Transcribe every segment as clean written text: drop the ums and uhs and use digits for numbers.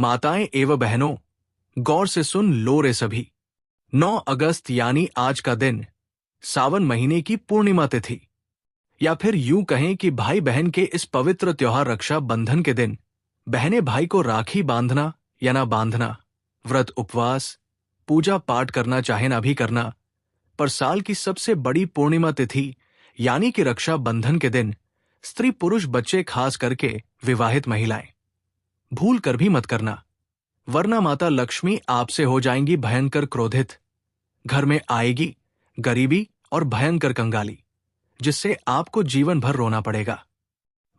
माताएं एवं बहनों, गौर से सुन लो रे सभी। 9 अगस्त यानी आज का दिन सावन महीने की पूर्णिमा तिथि, या फिर यूं कहें कि भाई बहन के इस पवित्र त्योहार रक्षा बंधन के दिन बहनें भाई को राखी बांधना या ना बांधना, व्रत उपवास, पूजा पाठ करना चाहे ना भी करना, पर साल की सबसे बड़ी पूर्णिमा तिथि यानी कि रक्षा बंधन के दिन स्त्री पुरुष बच्चे खास करके विवाहित महिलाएं भूल कर भी मत करना, वरना माता लक्ष्मी आपसे हो जाएंगी भयंकर क्रोधित। घर में आएगी गरीबी और भयंकर कंगाली, जिससे आपको जीवन भर रोना पड़ेगा।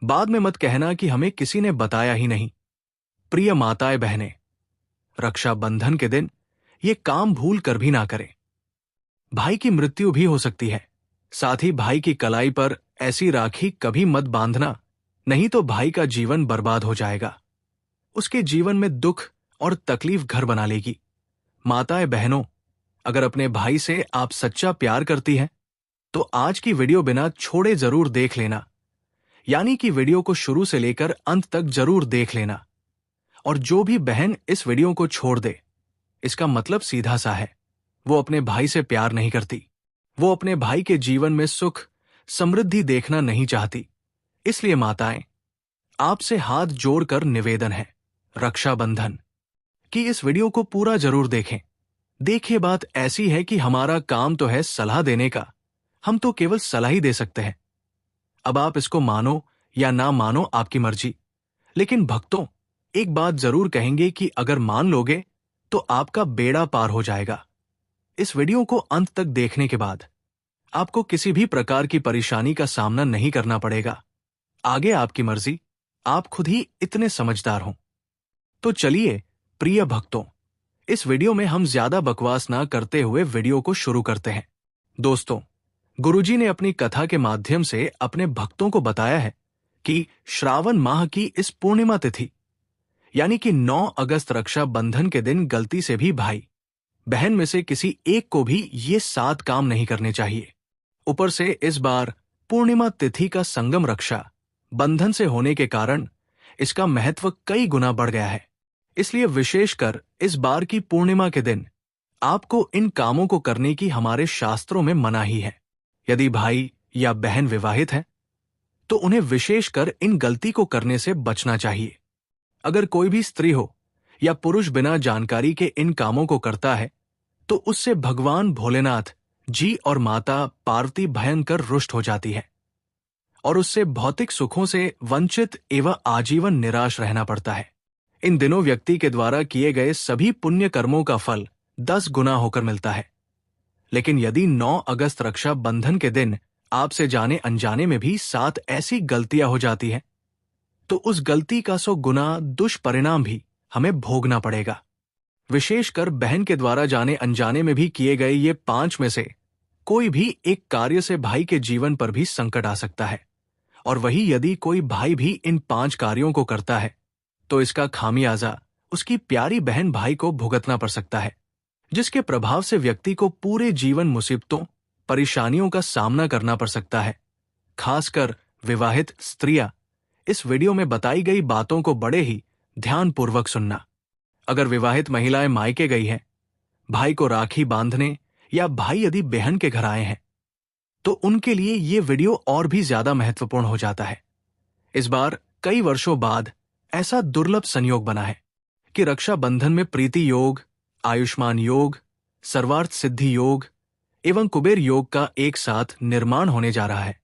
बाद में मत कहना कि हमें किसी ने बताया ही नहीं। प्रिय माताएं बहनें, रक्षा बंधन के दिन ये काम भूल कर भी ना करें। भाई की मृत्यु भी हो सकती है, साथ ही भाई की कलाई पर ऐसी राखी कभी मत बांधना, नहीं तो भाई का जीवन बर्बाद हो जाएगा। उसके जीवन में दुख और तकलीफ घर बना लेगी। माताएं बहनों, अगर अपने भाई से आप सच्चा प्यार करती हैं तो आज की वीडियो बिना छोड़े जरूर देख लेना, यानी कि वीडियो को शुरू से लेकर अंत तक जरूर देख लेना। और जो भी बहन इस वीडियो को छोड़ दे, इसका मतलब सीधा सा है, वो अपने भाई से प्यार नहीं करती, वो अपने भाई के जीवन में सुख समृद्धि देखना नहीं चाहती। इसलिए माताएं, आपसे हाथ जोड़कर निवेदन है रक्षाबंधन कि इस वीडियो को पूरा जरूर देखें। देखिए, बात ऐसी है कि हमारा काम तो है सलाह देने का, हम तो केवल सलाह ही दे सकते हैं। अब आप इसको मानो या ना मानो आपकी मर्जी, लेकिन भक्तों, एक बात जरूर कहेंगे कि अगर मान लोगे तो आपका बेड़ा पार हो जाएगा। इस वीडियो को अंत तक देखने के बाद आपको किसी भी प्रकार की परेशानी का सामना नहीं करना पड़ेगा। आगे आपकी मर्जी, आप खुद ही इतने समझदार हों। तो चलिए प्रिय भक्तों, इस वीडियो में हम ज्यादा बकवास ना करते हुए वीडियो को शुरू करते हैं। दोस्तों, गुरुजी ने अपनी कथा के माध्यम से अपने भक्तों को बताया है कि श्रावण माह की इस पूर्णिमा तिथि यानी कि 9 अगस्त रक्षा बंधन के दिन गलती से भी भाई बहन में से किसी एक को भी ये 7 काम नहीं करने चाहिए। ऊपर से इस बार पूर्णिमा तिथि का संगम रक्षा बंधन से होने के कारण इसका महत्व कई गुना बढ़ गया है। इसलिए विशेषकर इस बार की पूर्णिमा के दिन आपको इन कामों को करने की हमारे शास्त्रों में मनाही है। यदि भाई या बहन विवाहित है तो उन्हें विशेषकर इन गलती को करने से बचना चाहिए। अगर कोई भी स्त्री हो या पुरुष बिना जानकारी के इन कामों को करता है तो उससे भगवान भोलेनाथ जी और माता पार्वती भयंकर रुष्ट हो जाती है और उससे भौतिक सुखों से वंचित एवं आजीवन निराश रहना पड़ता है। इन दिनों व्यक्ति के द्वारा किए गए सभी पुण्य कर्मों का फल 10 गुना होकर मिलता है। लेकिन यदि 9 अगस्त रक्षा बंधन के दिन आपसे जाने अनजाने में भी 7 ऐसी गलतियां हो जाती हैं, तो उस गलती का 100 गुना दुष्परिणाम भी हमें भोगना पड़ेगा। विशेषकर बहन के द्वारा जाने अनजाने में भी किए गए ये 5 में से कोई भी एक कार्य से भाई के जीवन पर भी संकट आ सकता है। और वही यदि कोई भाई भी इन 5 कार्यों को करता है तो इसका खामियाजा उसकी प्यारी बहन भाई को भुगतना पड़ सकता है, जिसके प्रभाव से व्यक्ति को पूरे जीवन मुसीबतों परेशानियों का सामना करना पड़ सकता है। खासकर विवाहित स्त्रियां इस वीडियो में बताई गई बातों को बड़े ही ध्यानपूर्वक सुनना। अगर विवाहित महिलाएं मायके गई हैं, भाई को राखी बांधने या भाई यदि बहन के घर आए हैं, तो उनके लिए ये वीडियो और भी ज्यादा महत्वपूर्ण हो जाता है। इस बार कई वर्षों बाद ऐसा दुर्लभ संयोग बना है कि रक्षा बंधन में प्रीति योग, आयुष्मान योग, सर्वार्थ सिद्धि योग एवं कुबेर योग का एक साथ निर्माण होने जा रहा है,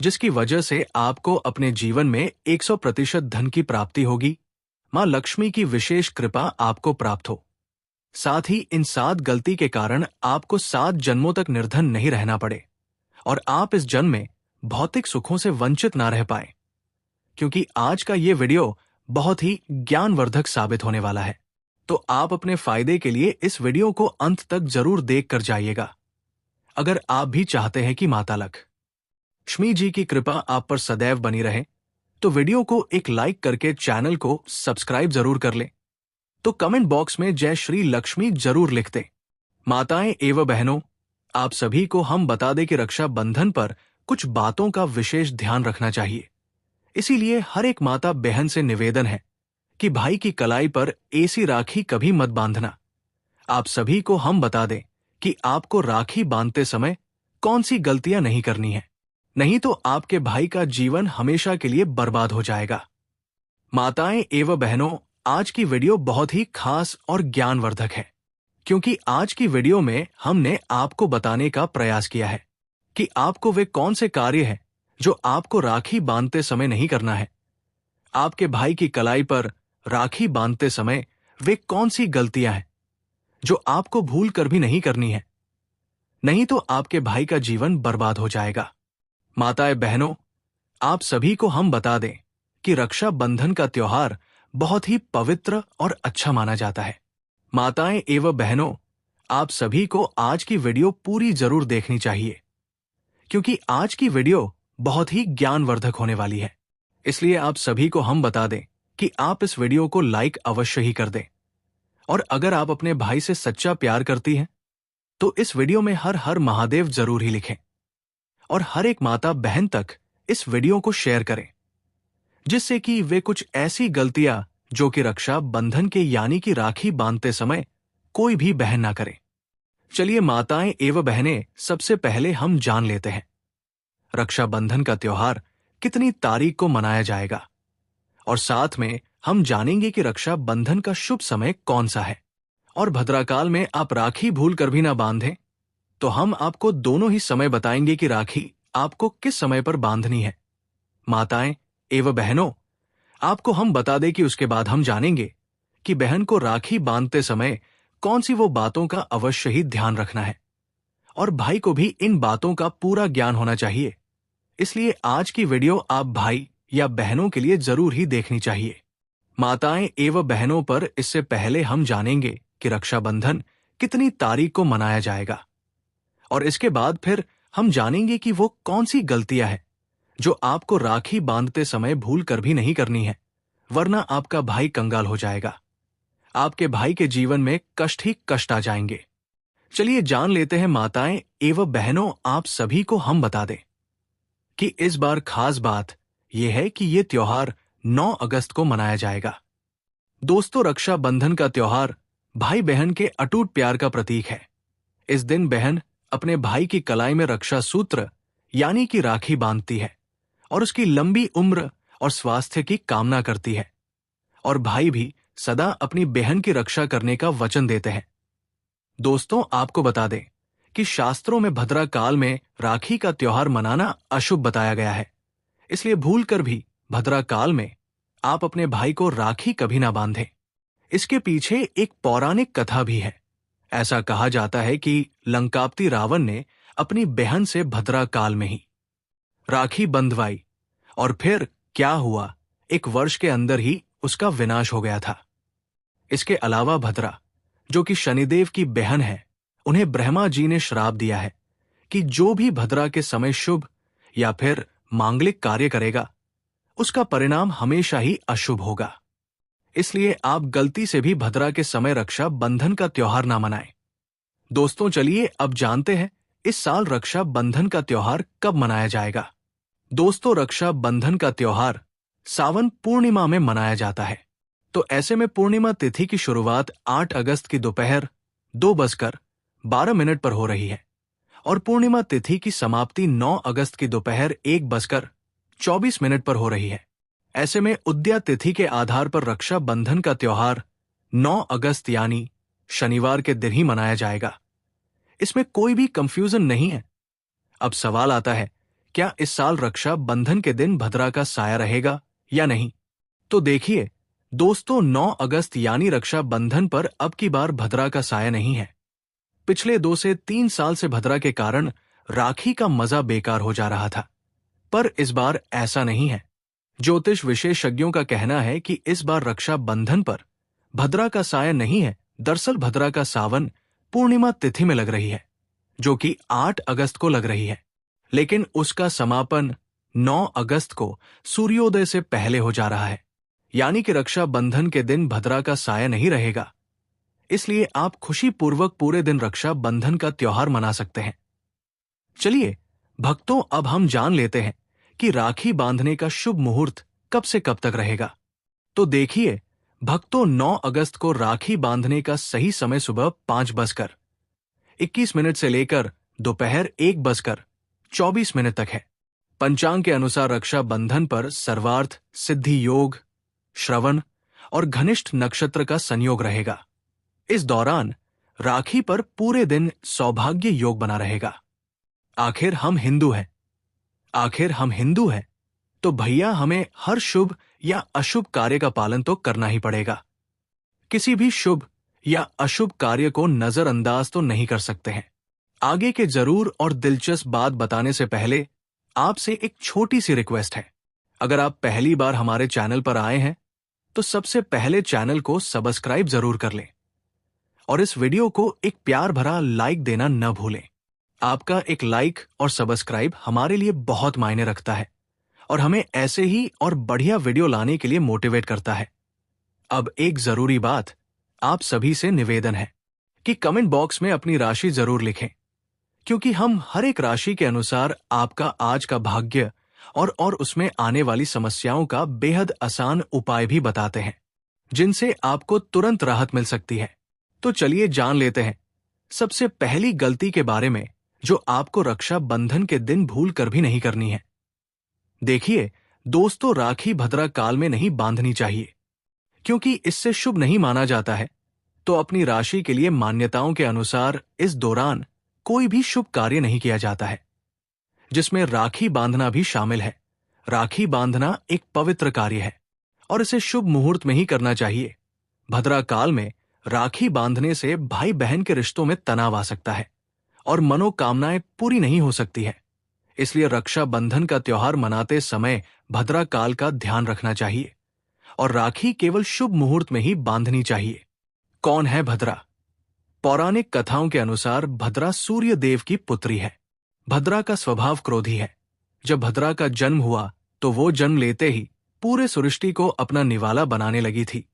जिसकी वजह से आपको अपने जीवन में 100% धन की प्राप्ति होगी। मां लक्ष्मी की विशेष कृपा आपको प्राप्त हो। साथ ही इन 7 गलती के कारण आपको 7 जन्मों तक निर्धन नहीं रहना पड़े और आप इस जन्म में भौतिक सुखों से वंचित ना रह पाए, क्योंकि आज का ये वीडियो बहुत ही ज्ञानवर्धक साबित होने वाला है। तो आप अपने फायदे के लिए इस वीडियो को अंत तक जरूर देख कर जाइएगा। अगर आप भी चाहते हैं कि माता लक्ष्मी जी की कृपा आप पर सदैव बनी रहे, तो वीडियो को एक लाइक करके चैनल को सब्सक्राइब जरूर कर लें। तो कमेंट बॉक्स में जय श्री लक्ष्मी जरूर लिख दें। माताएं एवं बहनों, आप सभी को हम बता दें कि रक्षा बंधन पर कुछ बातों का विशेष ध्यान रखना चाहिए। इसीलिए हर एक माता बहन से निवेदन है कि भाई की कलाई पर ऐसी राखी कभी मत बांधना। आप सभी को हम बता दें कि आपको राखी बांधते समय कौन सी गलतियां नहीं करनी है, नहीं तो आपके भाई का जीवन हमेशा के लिए बर्बाद हो जाएगा। माताएं एवं बहनों, आज की वीडियो बहुत ही खास और ज्ञानवर्धक है, क्योंकि आज की वीडियो में हमने आपको बताने का प्रयास किया है कि आपको वे कौन से कार्य हैं जो आपको राखी बांधते समय नहीं करना है। आपके भाई की कलाई पर राखी बांधते समय वे कौन सी गलतियां हैं जो आपको भूल कर भी नहीं करनी है, नहीं तो आपके भाई का जीवन बर्बाद हो जाएगा। माताएं बहनों, आप सभी को हम बता दें कि रक्षाबंधन का त्योहार बहुत ही पवित्र और अच्छा माना जाता है। माताएं एवं बहनों, आप सभी को आज की वीडियो पूरी जरूर देखनी चाहिए, क्योंकि आज की वीडियो बहुत ही ज्ञानवर्धक होने वाली है। इसलिए आप सभी को हम बता दें कि आप इस वीडियो को लाइक अवश्य ही कर दें, और अगर आप अपने भाई से सच्चा प्यार करती हैं तो इस वीडियो में हर हर महादेव जरूर ही लिखें, और हर एक माता बहन तक इस वीडियो को शेयर करें, जिससे कि वे कुछ ऐसी गलतियां जो कि रक्षा बंधन के यानी कि राखी बांधते समय कोई भी बहन ना करे। चलिए माताएं एवं बहनें, सबसे पहले हम जान लेते हैं रक्षाबंधन का त्योहार कितनी तारीख को मनाया जाएगा, और साथ में हम जानेंगे कि रक्षाबंधन का शुभ समय कौन सा है। और भद्राकाल में आप राखी भूल कर भी ना बांधें, तो हम आपको दोनों ही समय बताएंगे कि राखी आपको किस समय पर बांधनी है। माताएं एवं बहनों, आपको हम बता दें कि उसके बाद हम जानेंगे कि बहन को राखी बांधते समय कौन सी वो बातों का अवश्य ही ध्यान रखना है, और भाई को भी इन बातों का पूरा ज्ञान होना चाहिए। इसलिए आज की वीडियो आप भाई या बहनों के लिए जरूर ही देखनी चाहिए। माताएं एवं बहनों, पर इससे पहले हम जानेंगे कि रक्षाबंधन कितनी तारीख को मनाया जाएगा, और इसके बाद फिर हम जानेंगे कि वो कौन सी गलतियां हैं जो आपको राखी बांधते समय भूल कर भी नहीं करनी है, वरना आपका भाई कंगाल हो जाएगा। आपके भाई के जीवन में कष्ट ही कष्ट आ जाएंगे। चलिए जान लेते हैं माताएं एवं बहनों, आप सभी को हम बता दें कि इस बार खास बात यह है कि यह त्योहार 9 अगस्त को मनाया जाएगा। दोस्तों, रक्षाबंधन का त्योहार भाई बहन के अटूट प्यार का प्रतीक है। इस दिन बहन अपने भाई की कलाई में रक्षा सूत्र यानी कि राखी बांधती है और उसकी लंबी उम्र और स्वास्थ्य की कामना करती है, और भाई भी सदा अपनी बहन की रक्षा करने का वचन देते हैं। दोस्तों, आपको बता दें कि शास्त्रों में भद्राकाल में राखी का त्योहार मनाना अशुभ बताया गया है, इसलिए भूलकर भी भद्राकाल में आप अपने भाई को राखी कभी ना बांधें। इसके पीछे एक पौराणिक कथा भी है। ऐसा कहा जाता है कि लंकापति रावण ने अपनी बहन से भद्राकाल में ही राखी बंधवाई, और फिर क्या हुआ, 1 वर्ष के अंदर ही उसका विनाश हो गया था। इसके अलावा भद्रा, जो कि शनिदेव की बहन है, उन्हें ब्रह्मा जी ने श्राप दिया है कि जो भी भद्रा के समय शुभ या फिर मांगलिक कार्य करेगा, उसका परिणाम हमेशा ही अशुभ होगा। इसलिए आप गलती से भी भद्रा के समय रक्षा बंधन का त्योहार ना मनाएं। दोस्तों, चलिए अब जानते हैं इस साल रक्षा बंधन का त्योहार कब मनाया जाएगा। दोस्तों, रक्षा बंधन का त्योहार सावन पूर्णिमा में मनाया जाता है। तो ऐसे में पूर्णिमा तिथि की शुरुआत 8 अगस्त की दोपहर 2:12 पर हो रही है, और पूर्णिमा तिथि की समाप्ति 9 अगस्त की दोपहर 1:24 पर हो रही है। ऐसे में उदया तिथि के आधार पर रक्षा बंधन का त्योहार 9 अगस्त यानी शनिवार के दिन ही मनाया जाएगा। इसमें कोई भी कंफ्यूजन नहीं है। अब सवाल आता है, क्या इस साल रक्षा बंधन के दिन भद्रा का साया रहेगा या नहीं? तो देखिए दोस्तों, 9 अगस्त यानी रक्षा बंधन पर अब की बार भद्रा का साया नहीं है। पिछले 2 से 3 साल से भद्रा के कारण राखी का मजा बेकार हो जा रहा था, पर इस बार ऐसा नहीं है। ज्योतिष विशेषज्ञों का कहना है कि इस बार रक्षा बंधन पर भद्रा का साया नहीं है। दरअसल भद्रा का सावन पूर्णिमा तिथि में लग रही है, जो कि 8 अगस्त को लग रही है, लेकिन उसका समापन 9 अगस्त को सूर्योदय से पहले हो जा रहा है, यानी कि रक्षा बंधन के दिन भद्रा का साया नहीं रहेगा। इसलिए आप खुशीपूर्वक पूरे दिन रक्षा बंधन का त्योहार मना सकते हैं। चलिए भक्तों, अब हम जान लेते हैं कि राखी बांधने का शुभ मुहूर्त कब से कब तक रहेगा। तो देखिए, भक्तों, 9 अगस्त को राखी बांधने का सही समय सुबह 5:21 से लेकर दोपहर 1:24 तक है। पंचांग के अनुसार रक्षा बंधन पर सर्वार्थ, सिद्धि योग, श्रवण और घनिष्ठ नक्षत्र का संयोग रहेगा। इस दौरान राखी पर पूरे दिन सौभाग्य योग बना रहेगा। आखिर हम हिंदू हैं तो भैया हमें हर शुभ या अशुभ कार्य का पालन तो करना ही पड़ेगा। किसी भी शुभ या अशुभ कार्य को नजरअंदाज तो नहीं कर सकते हैं। आगे के जरूर और दिलचस्प बात बताने से पहले आपसे एक छोटी सी रिक्वेस्ट है। अगर आप पहली बार हमारे चैनल पर आए हैं तो सबसे पहले चैनल को सब्सक्राइब जरूर कर लें और इस वीडियो को एक प्यार भरा लाइक देना न भूलें। आपका एक लाइक और सब्सक्राइब हमारे लिए बहुत मायने रखता है और हमें ऐसे ही और बढ़िया वीडियो लाने के लिए मोटिवेट करता है। अब एक जरूरी बात, आप सभी से निवेदन है कि कमेंट बॉक्स में अपनी राशि जरूर लिखें, क्योंकि हम हर एक राशि के अनुसार आपका आज का भाग्य और उसमें आने वाली समस्याओं का बेहद आसान उपाय भी बताते हैं, जिनसे आपको तुरंत राहत मिल सकती है। तो चलिए जान लेते हैं सबसे पहली गलती के बारे में, जो आपको रक्षा बंधन के दिन भूल कर भी नहीं करनी है। देखिए दोस्तों, राखी भद्रा काल में नहीं बांधनी चाहिए, क्योंकि इससे शुभ नहीं माना जाता है। तो अपनी राशि के लिए मान्यताओं के अनुसार इस दौरान कोई भी शुभ कार्य नहीं किया जाता है, जिसमें राखी बांधना भी शामिल है। राखी बांधना एक पवित्र कार्य है और इसे शुभ मुहूर्त में ही करना चाहिए। भद्रा काल में राखी बांधने से भाई बहन के रिश्तों में तनाव आ सकता है और मनोकामनाएं पूरी नहीं हो सकती है। इसलिए रक्षा बंधन का त्योहार मनाते समय भद्रा काल का ध्यान रखना चाहिए और राखी केवल शुभ मुहूर्त में ही बांधनी चाहिए। कौन है भद्रा? पौराणिक कथाओं के अनुसार भद्रा सूर्य देव की पुत्री है। भद्रा का स्वभाव क्रोधी है। जब भद्रा का जन्म हुआ तो वो जन्म लेते ही पूरे सृष्टि को अपना निवाला बनाने लगी थी।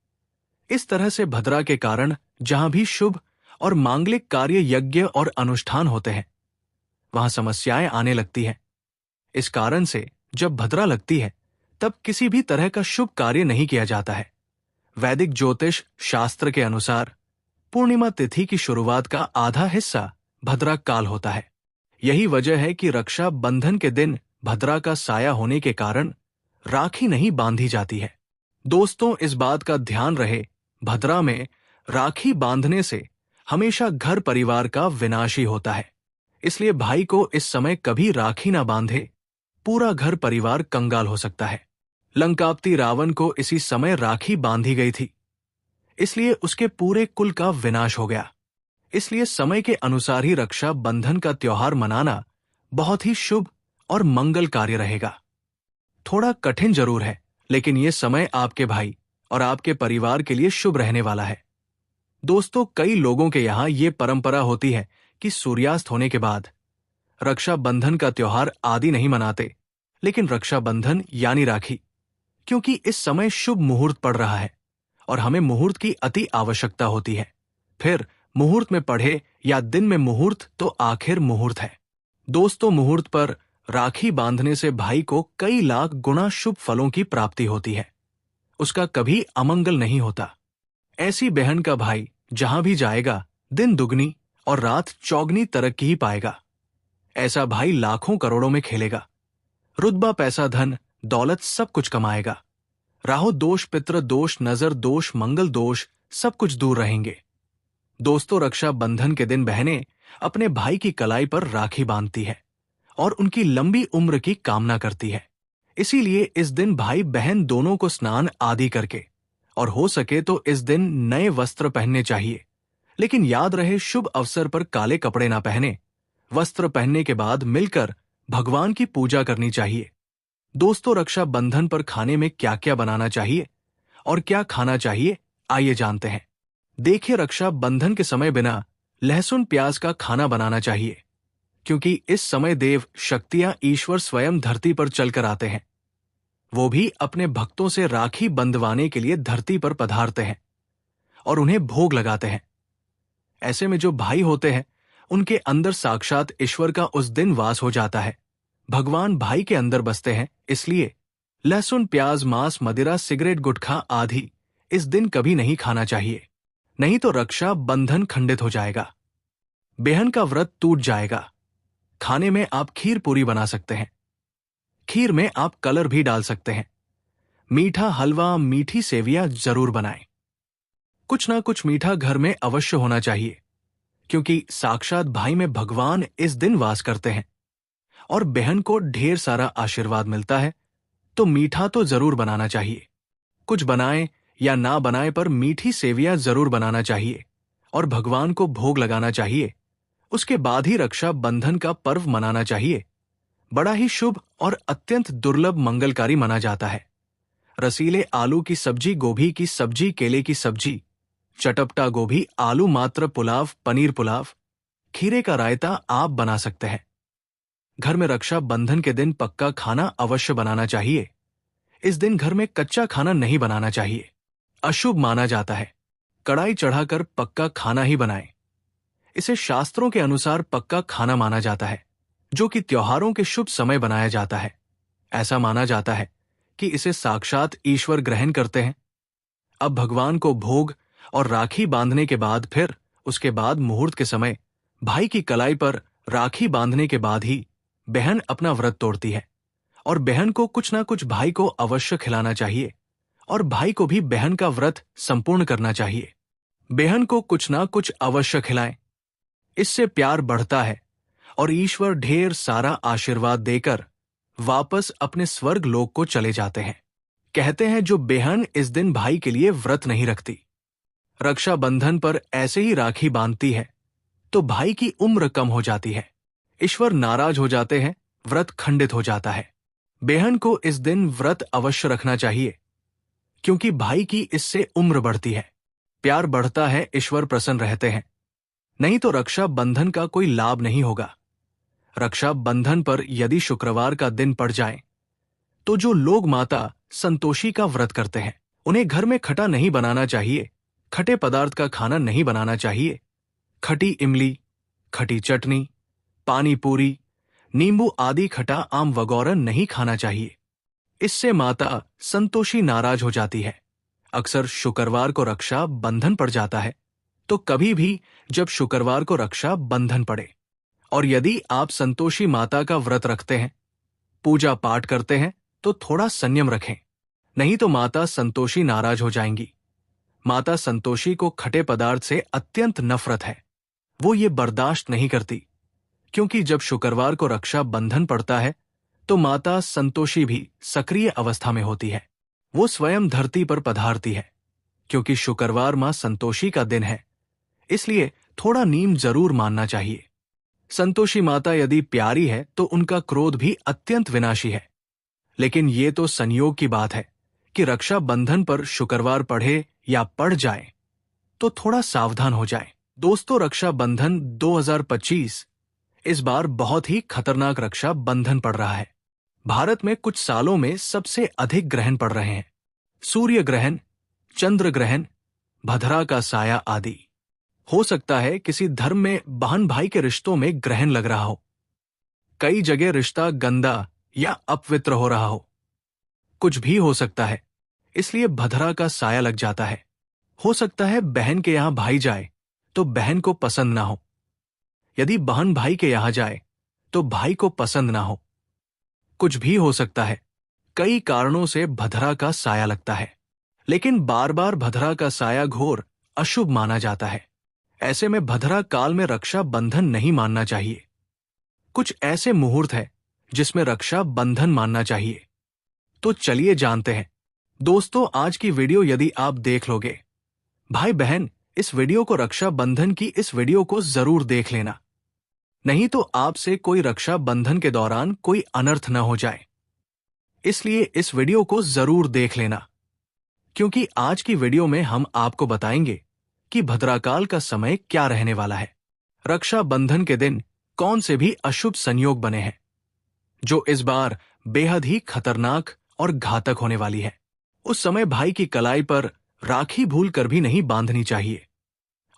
इस तरह से भद्रा के कारण जहां भी शुभ और मांगलिक कार्य, यज्ञ और अनुष्ठान होते हैं, वहां समस्याएं आने लगती हैं। इस कारण से जब भद्रा लगती है तब किसी भी तरह का शुभ कार्य नहीं किया जाता है। वैदिक ज्योतिष शास्त्र के अनुसार पूर्णिमा तिथि की शुरुआत का आधा हिस्सा भद्रा काल होता है। यही वजह है कि रक्षा बंधन के दिन भद्रा का साया होने के कारण राखी नहीं बांधी जाती है। दोस्तों, इस बात का ध्यान रहे, भद्रा में राखी बांधने से हमेशा घर परिवार का विनाश ही होता है। इसलिए भाई को इस समय कभी राखी ना बांधे, पूरा घर परिवार कंगाल हो सकता है। लंकापति रावण को इसी समय राखी बांधी गई थी, इसलिए उसके पूरे कुल का विनाश हो गया। इसलिए समय के अनुसार ही रक्षा बंधन का त्योहार मनाना बहुत ही शुभ और मंगल कार्य रहेगा। थोड़ा कठिन जरूर है, लेकिन यह समय आपके भाई और आपके परिवार के लिए शुभ रहने वाला है। दोस्तों, कई लोगों के यहाँ ये परंपरा होती है कि सूर्यास्त होने के बाद रक्षा बंधन का त्योहार आदि नहीं मनाते, लेकिन रक्षा बंधन यानी राखी, क्योंकि इस समय शुभ मुहूर्त पड़ रहा है और हमें मुहूर्त की अति आवश्यकता होती है। फिर मुहूर्त में पढ़े या दिन में मुहूर्त तो आखिर मुहूर्त है। दोस्तों, मुहूर्त पर राखी बांधने से भाई को कई लाख गुना शुभ फलों की प्राप्ति होती है। उसका कभी अमंगल नहीं होता। ऐसी बहन का भाई जहां भी जाएगा दिन दुगनी और रात चौगनी तरक्की ही पाएगा। ऐसा भाई लाखों करोड़ों में खेलेगा, रुतबा, पैसा, धन दौलत सब कुछ कमाएगा। राहु दोष, पितृ दोष, नजर दोष, मंगल दोष सब कुछ दूर रहेंगे। दोस्तों, रक्षा बंधन के दिन बहनें अपने भाई की कलाई पर राखी बांधती है और उनकी लंबी उम्र की कामना करती है। इसीलिए इस दिन भाई बहन दोनों को स्नान आदि करके और हो सके तो इस दिन नए वस्त्र पहनने चाहिए। लेकिन याद रहे, शुभ अवसर पर काले कपड़े ना पहने। वस्त्र पहनने के बाद मिलकर भगवान की पूजा करनी चाहिए। दोस्तों, रक्षा बंधन पर खाने में क्या क्या बनाना चाहिए और क्या खाना चाहिए, आइए जानते हैं। देखिए, रक्षा बंधन के समय बिना लहसुन प्याज का खाना बनाना चाहिए, क्योंकि इस समय देव शक्तियां ईश्वर स्वयं धरती पर चलकर आते हैं। वो भी अपने भक्तों से राखी बंधवाने के लिए धरती पर पधारते हैं और उन्हें भोग लगाते हैं। ऐसे में जो भाई होते हैं उनके अंदर साक्षात ईश्वर का उस दिन वास हो जाता है। भगवान भाई के अंदर बसते हैं। इसलिए लहसुन, प्याज, मांस, मदिरा, सिगरेट, गुटखा आदि इस दिन कभी नहीं खाना चाहिए, नहीं तो रक्षा बंधन खंडित हो जाएगा। बेहन का व्रत टूट जाएगा। खाने में आप खीर पूरी बना सकते हैं। खीर में आप कलर भी डाल सकते हैं। मीठा हलवा, मीठी सेवियां जरूर बनाएं। कुछ ना कुछ मीठा घर में अवश्य होना चाहिए, क्योंकि साक्षात भाई में भगवान इस दिन वास करते हैं और बहन को ढेर सारा आशीर्वाद मिलता है, तो मीठा तो जरूर बनाना चाहिए। कुछ बनाएं या ना बनाएं, पर मीठी सेवियां जरूर बनाना चाहिए और भगवान को भोग लगाना चाहिए। उसके बाद ही रक्षा बंधन का पर्व मनाना चाहिए। बड़ा ही शुभ और अत्यंत दुर्लभ मंगलकारी माना जाता है। रसीले आलू की सब्जी, गोभी की सब्जी, केले की सब्जी, चटपटा गोभी, आलू मात्र पुलाव, पनीर पुलाव, खीरे का रायता आप बना सकते हैं। घर में रक्षा बंधन के दिन पक्का खाना अवश्य बनाना चाहिए। इस दिन घर में कच्चा खाना नहीं बनाना चाहिए, अशुभ माना जाता है। कढ़ाई चढ़ाकर पक्का खाना ही बनाएं। इसे शास्त्रों के अनुसार पक्का खाना माना जाता है, जो कि त्योहारों के शुभ समय बनाया जाता है। ऐसा माना जाता है कि इसे साक्षात ईश्वर ग्रहण करते हैं। अब भगवान को भोग और राखी बांधने के बाद, फिर उसके बाद मुहूर्त के समय भाई की कलाई पर राखी बांधने के बाद ही बहन अपना व्रत तोड़ती है और बहन को कुछ ना कुछ भाई को अवश्य खिलाना चाहिए और भाई को भी बहन का व्रत संपूर्ण करना चाहिए। बहन को कुछ ना कुछ अवश्य खिलाएं। इससे प्यार बढ़ता है और ईश्वर ढेर सारा आशीर्वाद देकर वापस अपने स्वर्ग लोक को चले जाते हैं। कहते हैं, जो बहन इस दिन भाई के लिए व्रत नहीं रखती, रक्षाबंधन पर ऐसे ही राखी बांधती है, तो भाई की उम्र कम हो जाती है, ईश्वर नाराज हो जाते हैं, व्रत खंडित हो जाता है। बहन को इस दिन व्रत अवश्य रखना चाहिए, क्योंकि भाई की इससे उम्र बढ़ती है, प्यार बढ़ता है, ईश्वर प्रसन्न रहते हैं। नहीं तो रक्षा बंधन का कोई लाभ नहीं होगा। रक्षा बंधन पर यदि शुक्रवार का दिन पड़ जाए, तो जो लोग माता संतोषी का व्रत करते हैं, उन्हें घर में खटा नहीं बनाना चाहिए, खटे पदार्थ का खाना नहीं बनाना चाहिए। खटी इमली, खटी चटनी, पानी पूरी, नींबू आदि खटा आम वगैरह नहीं खाना चाहिए। इससे माता संतोषी नाराज हो जाती है। अक्सर शुक्रवार को रक्षा बंधन पड़ जाता है, तो कभी भी जब शुक्रवार को रक्षा बंधन पड़े और यदि आप संतोषी माता का व्रत रखते हैं, पूजा पाठ करते हैं, तो थोड़ा संयम रखें, नहीं तो माता संतोषी नाराज हो जाएंगी। माता संतोषी को खटे पदार्थ से अत्यंत नफरत है। वो ये बर्दाश्त नहीं करती, क्योंकि जब शुक्रवार को रक्षा बंधन पड़ता है, तो माता संतोषी भी सक्रिय अवस्था में होती है। वो स्वयं धरती पर पधारती है, क्योंकि शुक्रवार मां संतोषी का दिन है, इसलिए थोड़ा नियम जरूर मानना चाहिए। संतोषी माता यदि प्यारी है, तो उनका क्रोध भी अत्यंत विनाशी है। लेकिन ये तो संयोग की बात है कि रक्षा बंधन पर शुक्रवार पढ़े या पड़ जाए, तो थोड़ा सावधान हो जाए। दोस्तों, रक्षा बंधन 2025 इस बार बहुत ही खतरनाक रक्षा बंधन पड़ रहा है। भारत में कुछ सालों में सबसे अधिक ग्रहण पड़ रहे हैं। सूर्य ग्रहण, चंद्र ग्रहण, भद्रा का साया आदि। हो सकता है किसी धर्म में बहन भाई के रिश्तों में ग्रहण लग रहा हो। कई जगह रिश्ता गंदा या अपवित्र हो रहा हो। कुछ भी हो सकता है, इसलिए भद्रा का साया लग जाता है। हो सकता है बहन के यहां भाई जाए तो बहन को पसंद ना हो। यदि बहन भाई के यहां जाए तो भाई को पसंद ना हो। कुछ भी हो सकता है। कई कारणों से भद्रा का साया लगता है, लेकिन बार बार भद्रा का साया घोर अशुभ माना जाता है। ऐसे में भद्रा काल में रक्षा बंधन नहीं मानना चाहिए। कुछ ऐसे मुहूर्त है जिसमें रक्षा बंधन मानना चाहिए। तो चलिए जानते हैं। दोस्तों, आज की वीडियो यदि आप देख लोगे, भाई बहन इस वीडियो को, रक्षा बंधन की इस वीडियो को जरूर देख लेना, नहीं तो आपसे कोई रक्षा बंधन के दौरान कोई अनर्थ न हो जाए। इसलिए इस वीडियो को जरूर देख लेना, क्योंकि आज की वीडियो में हम आपको बताएंगे कि भद्राकाल का समय क्या रहने वाला है। रक्षा बंधन के दिन कौन से भी अशुभ संयोग बने हैं, जो इस बार बेहद ही खतरनाक और घातक होने वाली है। उस समय भाई की कलाई पर राखी भूल कर भी नहीं बांधनी चाहिए।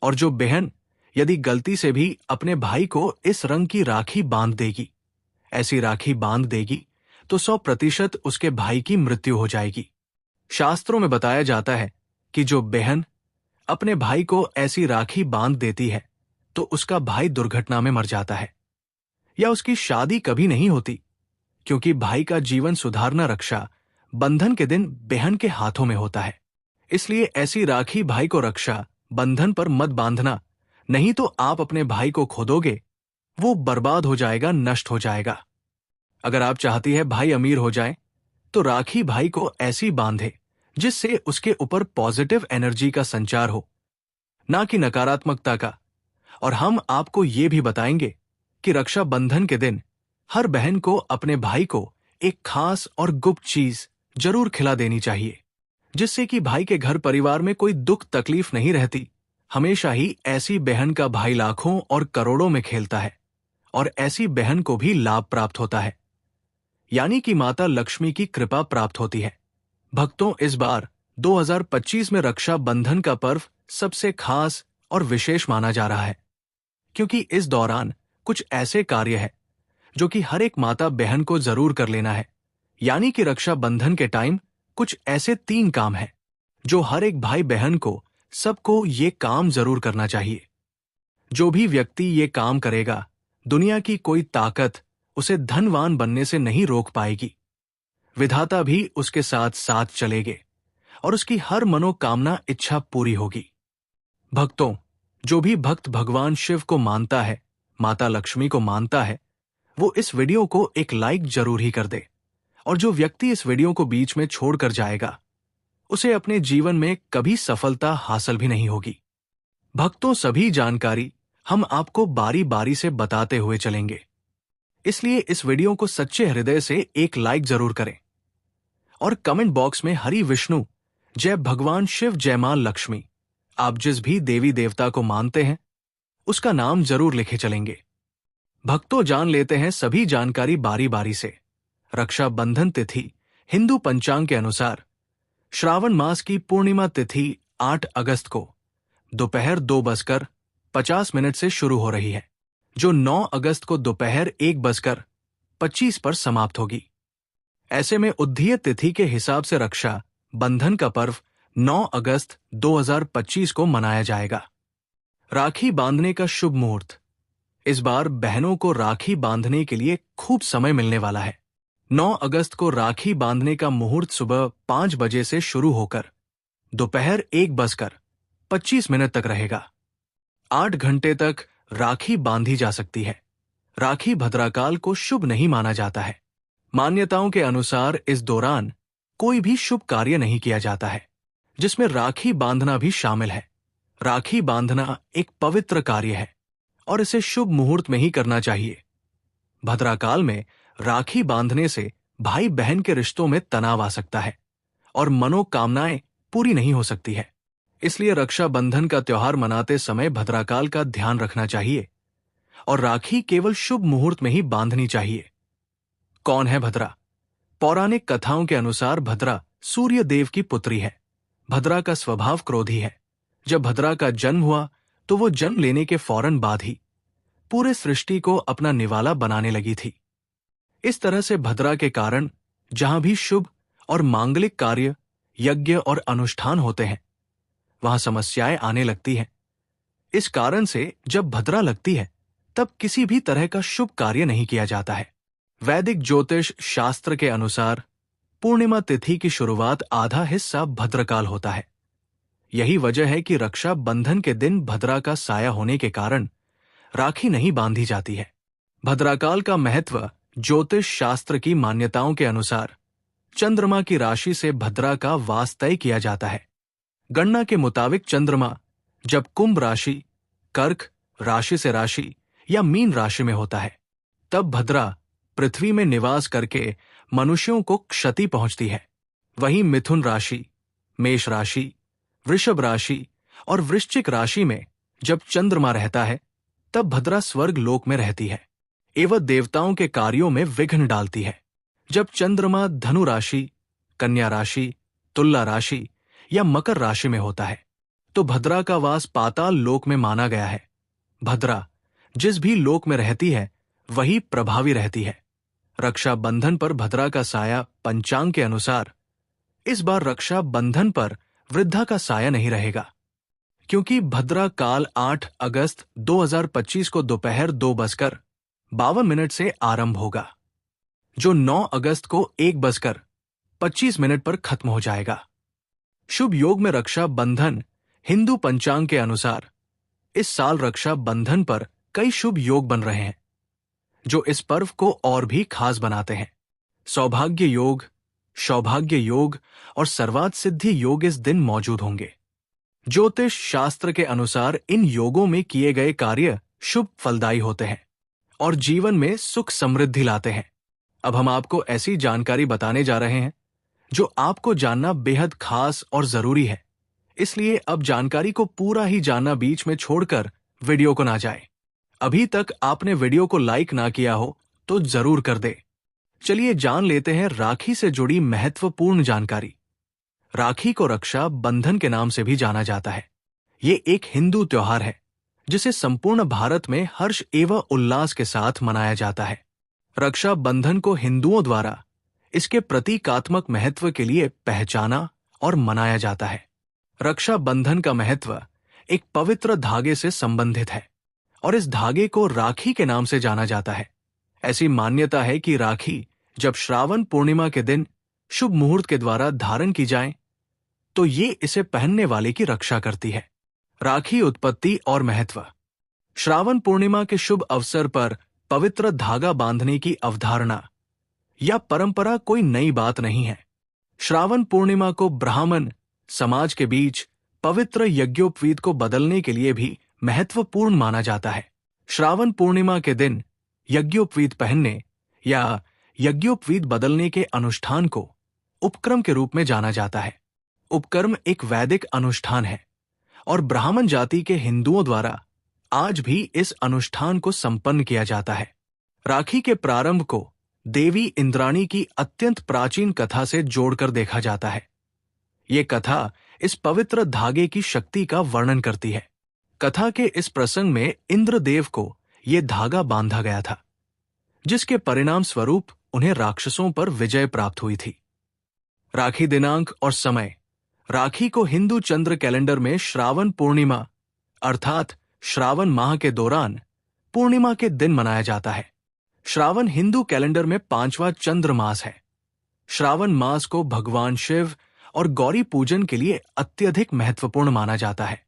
और जो बहन यदि गलती से भी अपने भाई को इस रंग की राखी बांध देगी, ऐसी राखी बांध देगी, तो 100% उसके भाई की मृत्यु हो जाएगी। शास्त्रों में बताया जाता है कि जो बहन अपने भाई को ऐसी राखी बांध देती है तो उसका भाई दुर्घटना में मर जाता है या उसकी शादी कभी नहीं होती, क्योंकि भाई का जीवन सुधारना रक्षा बंधन के दिन बहन के हाथों में होता है। इसलिए ऐसी राखी भाई को रक्षा बंधन पर मत बांधना, नहीं तो आप अपने भाई को खो दोगे, वो बर्बाद हो जाएगा, नष्ट हो जाएगा। अगर आप चाहती है भाई अमीर हो जाए तो राखी भाई को ऐसी बांधे जिससे उसके ऊपर पॉजिटिव एनर्जी का संचार हो, ना कि नकारात्मकता का। और हम आपको ये भी बताएंगे कि रक्षा बंधन के दिन हर बहन को अपने भाई को एक खास और गुप्त चीज जरूर खिला देनी चाहिए, जिससे कि भाई के घर परिवार में कोई दुख तकलीफ नहीं रहती। हमेशा ही ऐसी बहन का भाई लाखों और करोड़ों में खेलता है और ऐसी बहन को भी लाभ प्राप्त होता है, यानी कि माता लक्ष्मी की कृपा प्राप्त होती है। भक्तों, इस बार 2025 में रक्षा बंधन का पर्व सबसे खास और विशेष माना जा रहा है, क्योंकि इस दौरान कुछ ऐसे कार्य हैं जो कि हर एक माता बहन को जरूर कर लेना है। यानी कि रक्षा बंधन के टाइम कुछ ऐसे 3 काम हैं जो हर एक भाई बहन को, सबको ये काम जरूर करना चाहिए। जो भी व्यक्ति ये काम करेगा, दुनिया की कोई ताकत उसे धनवान बनने से नहीं रोक पाएगी। विधाता भी उसके साथ साथ चलेंगे और उसकी हर मनोकामना इच्छा पूरी होगी। भक्तों, जो भी भक्त भगवान शिव को मानता है, माता लक्ष्मी को मानता है, वो इस वीडियो को एक लाइक जरूर ही कर दे। और जो व्यक्ति इस वीडियो को बीच में छोड़कर जाएगा, उसे अपने जीवन में कभी सफलता हासिल भी नहीं होगी। भक्तों, सभी जानकारी हम आपको बारी बारी से बताते हुए चलेंगे, इसलिए इस वीडियो को सच्चे हृदय से एक लाइक जरूर करें और कमेंट बॉक्स में हरि विष्णु, जय भगवान शिव, जय मां लक्ष्मी, आप जिस भी देवी देवता को मानते हैं उसका नाम जरूर लिखे चलेंगे। भक्तों, जान लेते हैं सभी जानकारी बारी बारी से। रक्षा बंधन तिथि हिंदू पंचांग के अनुसार श्रावण मास की पूर्णिमा तिथि 8 अगस्त को दोपहर 2:50 से शुरू हो रही है, जो 9 अगस्त को दोपहर 1:25 पर समाप्त होगी। ऐसे में उदय तिथि के हिसाब से रक्षा बंधन का पर्व 9 अगस्त 2025 को मनाया जाएगा। राखी बांधने का शुभ मुहूर्त। इस बार बहनों को राखी बांधने के लिए खूब समय मिलने वाला है। 9 अगस्त को राखी बांधने का मुहूर्त सुबह 5 बजे से शुरू होकर दोपहर 1:25 तक रहेगा। 8 घंटे तक राखी बांधी जा सकती है। राखी भद्राकाल को शुभ नहीं माना जाता है। मान्यताओं के अनुसार इस दौरान कोई भी शुभ कार्य नहीं किया जाता है, जिसमें राखी बांधना भी शामिल है। राखी बांधना एक पवित्र कार्य है और इसे शुभ मुहूर्त में ही करना चाहिए। भद्राकाल में राखी बांधने से भाई बहन के रिश्तों में तनाव आ सकता है और मनोकामनाएं पूरी नहीं हो सकती है। इसलिए रक्षा बंधन का त्योहार मनाते समय भद्राकाल का ध्यान रखना चाहिए और राखी केवल शुभ मुहूर्त में ही बांधनी चाहिए। कौन है भद्रा? पौराणिक कथाओं के अनुसार भद्रा सूर्य देव की पुत्री है। भद्रा का स्वभाव क्रोधी है। जब भद्रा का जन्म हुआ तो वो जन्म लेने के फौरन बाद ही पूरे सृष्टि को अपना निवाला बनाने लगी थी। इस तरह से भद्रा के कारण जहां भी शुभ और मांगलिक कार्य, यज्ञ और अनुष्ठान होते हैं, वहां समस्याएं आने लगती हैं। इस कारण से जब भद्रा लगती है तब किसी भी तरह का शुभ कार्य नहीं किया जाता है। वैदिक ज्योतिष शास्त्र के अनुसार पूर्णिमा तिथि की शुरुआत आधा हिस्सा भद्रकाल होता है। यही वजह है कि रक्षा बंधन के दिन भद्रा का साया होने के कारण राखी नहीं बांधी जाती है। भद्राकाल का महत्व ज्योतिष शास्त्र की मान्यताओं के अनुसार चंद्रमा की राशि से भद्रा का वास तय किया जाता है। गणना के मुताबिक चंद्रमा जब कुंभ राशि, कर्क राशि से राशि या मीन राशि में होता है, तब भद्रा पृथ्वी में निवास करके मनुष्यों को क्षति पहुंचती है। वहीं मिथुन राशि, मेष राशि, वृषभ राशि और वृश्चिक राशि में जब चंद्रमा रहता है, तब भद्रा स्वर्ग लोक में रहती है एवं देवताओं के कार्यों में विघ्न डालती है। जब चंद्रमा धनु राशि, कन्या राशि, तुला राशि या मकर राशि में होता है, तो भद्रा का वास पाताल लोक में माना गया है। भद्रा जिस भी लोक में रहती है वही प्रभावी रहती है। रक्षा बंधन पर भद्रा का साया पंचांग के अनुसार इस बार रक्षा बंधन पर वृद्धा का साया नहीं रहेगा, क्योंकि भद्रा काल 8 अगस्त 2025 को दोपहर 2:52 से आरंभ होगा, जो 9 अगस्त को 1:25 पर खत्म हो जाएगा। शुभ योग में रक्षा बंधन। हिंदू पंचांग के अनुसार इस साल रक्षा बंधन पर कई शुभ योग बन रहे हैं, जो इस पर्व को और भी खास बनाते हैं। सौभाग्य योग, सौभाग्य योग और सर्वार्थ सिद्धि योग इस दिन मौजूद होंगे। ज्योतिष शास्त्र के अनुसार इन योगों में किए गए कार्य शुभ फलदायी होते हैं और जीवन में सुख समृद्धि लाते हैं। अब हम आपको ऐसी जानकारी बताने जा रहे हैं जो आपको जानना बेहद खास और जरूरी है, इसलिए अब जानकारी को पूरा ही जानना बीच में छोड़कर वीडियो को ना जाए। अभी तक आपने वीडियो को लाइक ना किया हो तो जरूर कर दे। चलिए जान लेते हैं राखी से जुड़ी महत्वपूर्ण जानकारी। राखी को रक्षा बंधन के नाम से भी जाना जाता है। ये एक हिंदू त्योहार है जिसे संपूर्ण भारत में हर्ष एवं उल्लास के साथ मनाया जाता है। रक्षा बंधन को हिंदुओं द्वारा इसके प्रतीकात्मक महत्व के लिए पहचाना और मनाया जाता है। रक्षा बंधन का महत्व एक पवित्र धागे से संबंधित है और इस धागे को राखी के नाम से जाना जाता है। ऐसी मान्यता है कि राखी जब श्रावण पूर्णिमा के दिन शुभ मुहूर्त के द्वारा धारण की जाए तो ये इसे पहनने वाले की रक्षा करती है। राखी उत्पत्ति और महत्व। श्रावण पूर्णिमा के शुभ अवसर पर पवित्र धागा बांधने की अवधारणा या परंपरा कोई नई बात नहीं है। श्रावण पूर्णिमा को ब्राह्मण समाज के बीच पवित्र यज्ञोपवीत को बदलने के लिए भी महत्वपूर्ण माना जाता है। श्रावण पूर्णिमा के दिन यज्ञोपवीत पहनने या यज्ञोपवीत बदलने के अनुष्ठान को उपक्रम के रूप में जाना जाता है। उपकर्म एक वैदिक अनुष्ठान है और ब्राह्मण जाति के हिंदुओं द्वारा आज भी इस अनुष्ठान को संपन्न किया जाता है। राखी के प्रारंभ को देवी इंद्राणी की अत्यंत प्राचीन कथा से जोड़कर देखा जाता है। ये कथा इस पवित्र धागे की शक्ति का वर्णन करती है। कथा के इस प्रसंग में इंद्रदेव को ये धागा बांधा गया था, जिसके परिणाम स्वरूप उन्हें राक्षसों पर विजय प्राप्त हुई थी। राखी दिनांक और समय। राखी को हिंदू चंद्र कैलेंडर में श्रावण पूर्णिमा अर्थात श्रावण माह के दौरान पूर्णिमा के दिन मनाया जाता है। श्रावण हिंदू कैलेंडर में 5वां चंद्र मास है। श्रावण मास को भगवान शिव और गौरी पूजन के लिए अत्यधिक महत्वपूर्ण माना जाता है।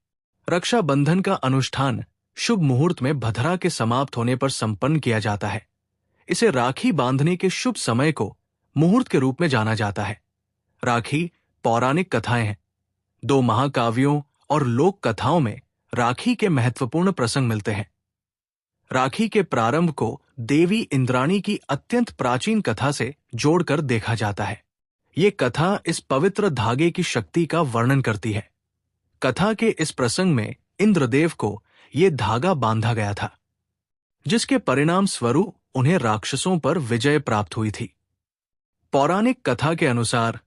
रक्षाबंधन का अनुष्ठान शुभ मुहूर्त में भद्रा के समाप्त होने पर संपन्न किया जाता है। इसे राखी बांधने के शुभ समय को मुहूर्त के रूप में जाना जाता है। राखी पौराणिक कथाएं हैं। 2 महाकाव्यों और लोक कथाओं में राखी के महत्वपूर्ण प्रसंग मिलते हैं। राखी के प्रारंभ को देवी इंद्राणी की अत्यंत प्राचीन कथा से जोड़कर देखा जाता है। ये कथा इस पवित्र धागे की शक्ति का वर्णन करती है। कथा के इस प्रसंग में इंद्रदेव को ये धागा बांधा गया था, जिसके परिणाम स्वरूप उन्हें राक्षसों पर विजय प्राप्त हुई थी। पौराणिक कथा के अनुसार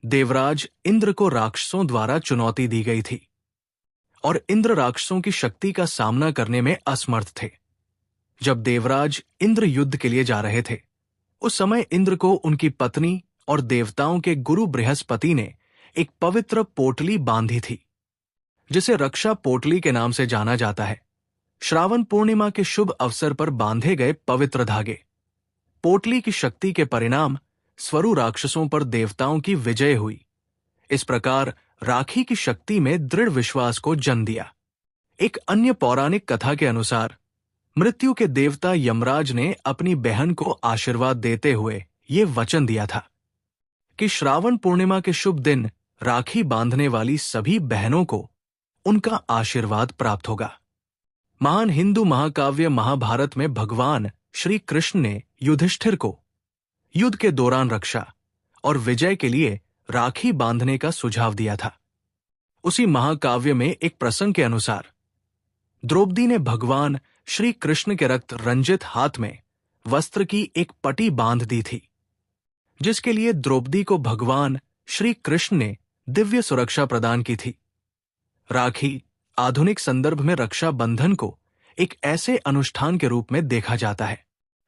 देवराज इंद्र को राक्षसों द्वारा चुनौती दी गई थी और इंद्र राक्षसों की शक्ति का सामना करने में असमर्थ थे। जब देवराज इंद्र युद्ध के लिए जा रहे थे, उस समय इंद्र को उनकी पत्नी और देवताओं के गुरु बृहस्पति ने एक पवित्र पोटली बांधी थी, जिसे रक्षा पोटली के नाम से जाना जाता है। श्रावण पूर्णिमा के शुभ अवसर पर बांधे गए पवित्र धागे पोटली की शक्ति के परिणाम स्वरूप राक्षसों पर देवताओं की विजय हुई। इस प्रकार राखी की शक्ति में दृढ़ विश्वास को जन्म दिया। एक अन्य पौराणिक कथा के अनुसार मृत्यु के देवता यमराज ने अपनी बहन को आशीर्वाद देते हुए ये वचन दिया था कि श्रावण पूर्णिमा के शुभ दिन राखी बांधने वाली सभी बहनों को उनका आशीर्वाद प्राप्त होगा। महान हिंदू महाकाव्य महाभारत में भगवान श्री कृष्ण ने युधिष्ठिर को युद्ध के दौरान रक्षा और विजय के लिए राखी बांधने का सुझाव दिया था। उसी महाकाव्य में एक प्रसंग के अनुसार द्रौपदी ने भगवान श्री कृष्ण के रक्त रंजित हाथ में वस्त्र की एक पटी बांध दी थी, जिसके लिए द्रौपदी को भगवान श्री कृष्ण ने दिव्य सुरक्षा प्रदान की थी। राखी आधुनिक संदर्भ में रक्षा बंधन को एक ऐसे अनुष्ठान के रूप में देखा जाता है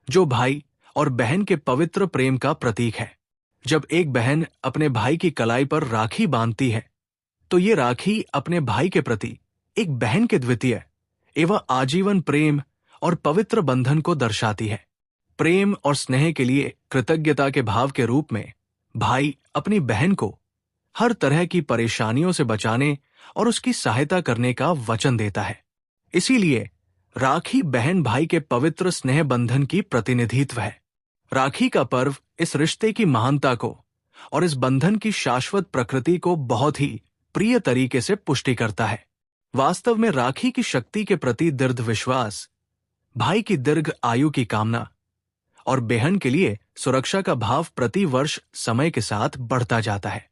जो भाई और बहन के पवित्र प्रेम का प्रतीक है। जब एक बहन अपने भाई की कलाई पर राखी बांधती है तो ये राखी अपने भाई के प्रति एक बहन के द्वितीय एवं आजीवन प्रेम और पवित्र बंधन को दर्शाती है। प्रेम और स्नेह के लिए कृतज्ञता के भाव के रूप में भाई अपनी बहन को हर तरह की परेशानियों से बचाने और उसकी सहायता करने का वचन देता है। इसीलिए राखी बहन भाई के पवित्र स्नेह बंधन की प्रतिनिधित्व है। राखी का पर्व इस रिश्ते की महानता को और इस बंधन की शाश्वत प्रकृति को बहुत ही प्रिय तरीके से पुष्टि करता है। वास्तव में राखी की शक्ति के प्रति दृढ़ विश्वास, भाई की दीर्घ आयु की कामना और बहन के लिए सुरक्षा का भाव प्रति वर्ष समय के साथ बढ़ता जाता है।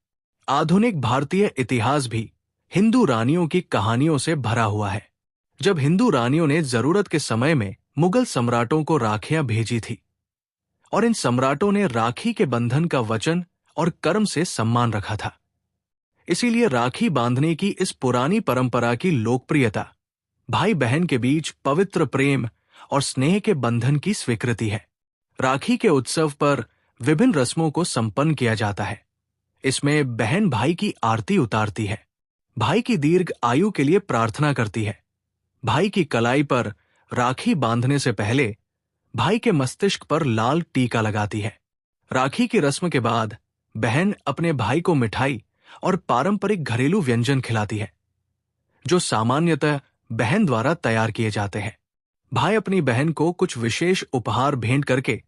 आधुनिक भारतीय इतिहास भी हिंदू रानियों की कहानियों से भरा हुआ है। जब हिंदू रानियों ने जरूरत के समय में मुगल सम्राटों को राखियां भेजी थी और इन सम्राटों ने राखी के बंधन का वचन और कर्म से सम्मान रखा था। इसीलिए राखी बांधने की इस पुरानी परंपरा की लोकप्रियता भाई बहन के बीच पवित्र प्रेम और स्नेह के बंधन की स्वीकृति है। राखी के उत्सव पर विभिन्न रस्मों को संपन्न किया जाता है। इसमें बहन भाई की आरती उतारती है, भाई की दीर्घ आयु के लिए प्रार्थना करती है। भाई की कलाई पर राखी बांधने से पहले भाई के मस्तिष्क पर लाल टीका लगाती है। राखी की रस्म के बाद बहन अपने भाई को मिठाई और पारंपरिक घरेलू व्यंजन खिलाती है, जो सामान्यतः बहन द्वारा तैयार किए जाते हैं। भाई अपनी बहन को कुछ विशेष उपहार भेंट करके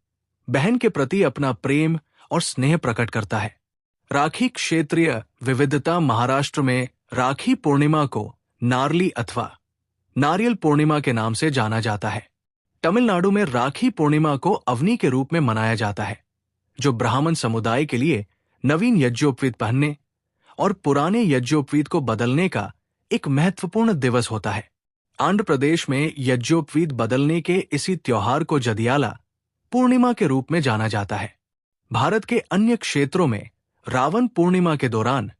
बहन के प्रति अपना प्रेम और स्नेह प्रकट करता है। राखी क्षेत्रीय विविधता महाराष्ट्र में राखी पूर्णिमा को नारली अथवा नारियल पूर्णिमा के नाम से जाना जाता है। तमिलनाडु में राखी पूर्णिमा को अवनी के रूप में मनाया जाता है, जो ब्राह्मण समुदाय के लिए नवीन यज्ञोपवीत पहनने और पुराने यज्ञोपवीत को बदलने का एक महत्वपूर्ण दिवस होता है। आंध्र प्रदेश में यज्ञोपवीत बदलने के इसी त्योहार को जदियाला पूर्णिमा के रूप में जाना जाता है। भारत के अन्य क्षेत्रों में रावण पूर्णिमा के दौरान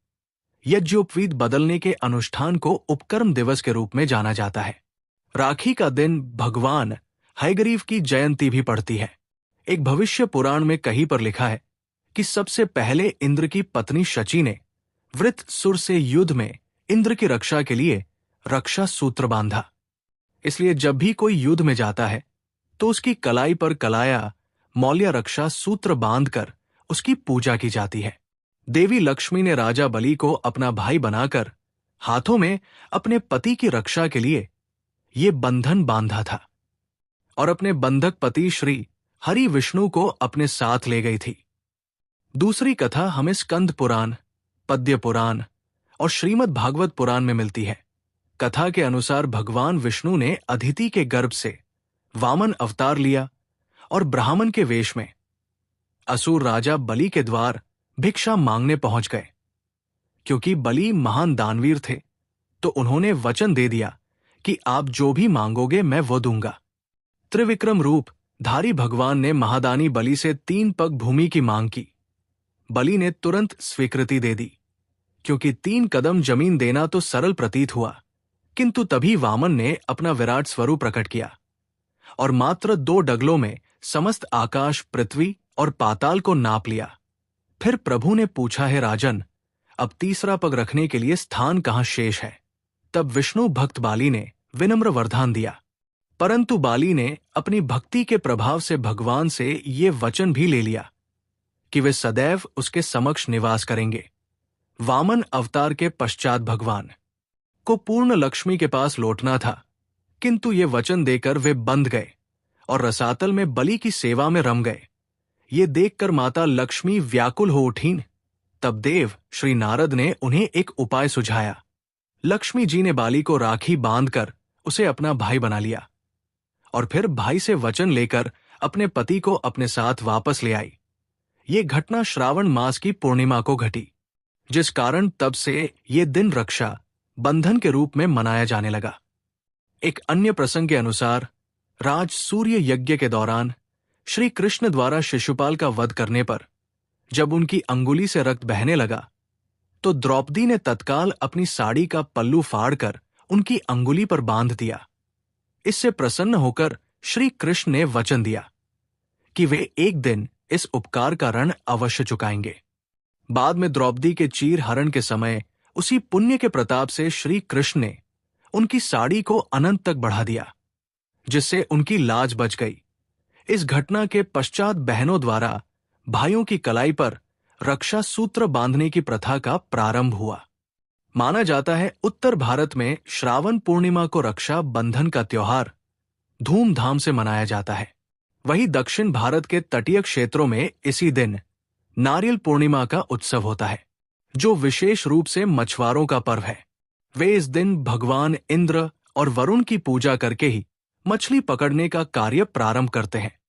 यज्ञोपवीत बदलने के अनुष्ठान को उपकर्म दिवस के रूप में जाना जाता है। राखी का दिन भगवान हयग्रीव की जयंती भी पड़ती है। एक भविष्य पुराण में कहीं पर लिखा है कि सबसे पहले इंद्र की पत्नी शची ने वृत्रसुर से युद्ध में इंद्र की रक्षा के लिए रक्षा सूत्र बांधा। इसलिए जब भी कोई युद्ध में जाता है तो उसकी कलाई पर कलाया मौल्य रक्षा सूत्र बांधकर उसकी पूजा की जाती है। देवी लक्ष्मी ने राजा बलि को अपना भाई बनाकर हाथों में अपने पति की रक्षा के लिए ये बंधन बांधा था और अपने बंधक पति श्री हरि विष्णु को अपने साथ ले गई थी। दूसरी कथा हमें स्कंद पुराण, पद्य पुराण और श्रीमद् भागवत पुराण में मिलती है। कथा के अनुसार भगवान विष्णु ने अदिति के गर्भ से वामन अवतार लिया और ब्राह्मण के वेश में असुर राजा बलि के द्वार भिक्षा मांगने पहुंच गए। क्योंकि बलि महान दानवीर थे तो उन्होंने वचन दे दिया कि आप जो भी मांगोगे मैं वो दूंगा। त्रिविक्रम रूप धारी भगवान ने महादानी बलि से 3 पग भूमि की मांग की। बलि ने तुरंत स्वीकृति दे दी, क्योंकि 3 कदम जमीन देना तो सरल प्रतीत हुआ, किंतु तभी वामन ने अपना विराट स्वरूप प्रकट किया और मात्र 2 डगलों में समस्त आकाश, पृथ्वी और पाताल को नाप लिया। फिर प्रभु ने पूछा, है राजन, अब तीसरा पग रखने के लिए स्थान कहां शेष है? तब विष्णु भक्त बाली ने विनम्र वरदान दिया, परंतु बाली ने अपनी भक्ति के प्रभाव से भगवान से ये वचन भी ले लिया कि वे सदैव उसके समक्ष निवास करेंगे। वामन अवतार के पश्चात भगवान को पूर्ण लक्ष्मी के पास लौटना था, किंतु ये वचन देकर वे बंध गए और रसातल में बलि की सेवा में रम गए। ये देखकर माता लक्ष्मी व्याकुल हो उठीं। तब देव श्री नारद ने उन्हें एक उपाय सुझाया। लक्ष्मी जी ने बाली को राखी बांधकर उसे अपना भाई बना लिया और फिर भाई से वचन लेकर अपने पति को अपने साथ वापस ले आई। ये घटना श्रावण मास की पूर्णिमा को घटी, जिस कारण तब से ये दिन रक्षा बंधन के रूप में मनाया जाने लगा। एक अन्य प्रसंग के अनुसार राज सूर्य यज्ञ के दौरान श्री कृष्ण द्वारा शिशुपाल का वध करने पर जब उनकी अंगुली से रक्त बहने लगा तो द्रौपदी ने तत्काल अपनी साड़ी का पल्लू फाड़कर उनकी अंगुली पर बांध दिया। इससे प्रसन्न होकर श्री कृष्ण ने वचन दिया कि वे एक दिन इस उपकार का ऋण अवश्य चुकाएंगे। बाद में द्रौपदी के चीर हरण के समय उसी पुण्य के प्रताप से श्री कृष्ण ने उनकी साड़ी को अनंत तक बढ़ा दिया, जिससे उनकी लाज बच गई। इस घटना के पश्चात बहनों द्वारा भाइयों की कलाई पर रक्षा सूत्र बांधने की प्रथा का प्रारंभ हुआ। माना जाता है उत्तर भारत में श्रावण पूर्णिमा को रक्षा बंधन का त्योहार धूमधाम से मनाया जाता है। वहीं दक्षिण भारत के तटीय क्षेत्रों में इसी दिन नारियल पूर्णिमा का उत्सव होता है, जो विशेष रूप से मछुआरों का पर्व है। वे इस दिन भगवान इंद्र और वरुण की पूजा करके ही मछली पकड़ने का कार्य प्रारंभ करते हैं।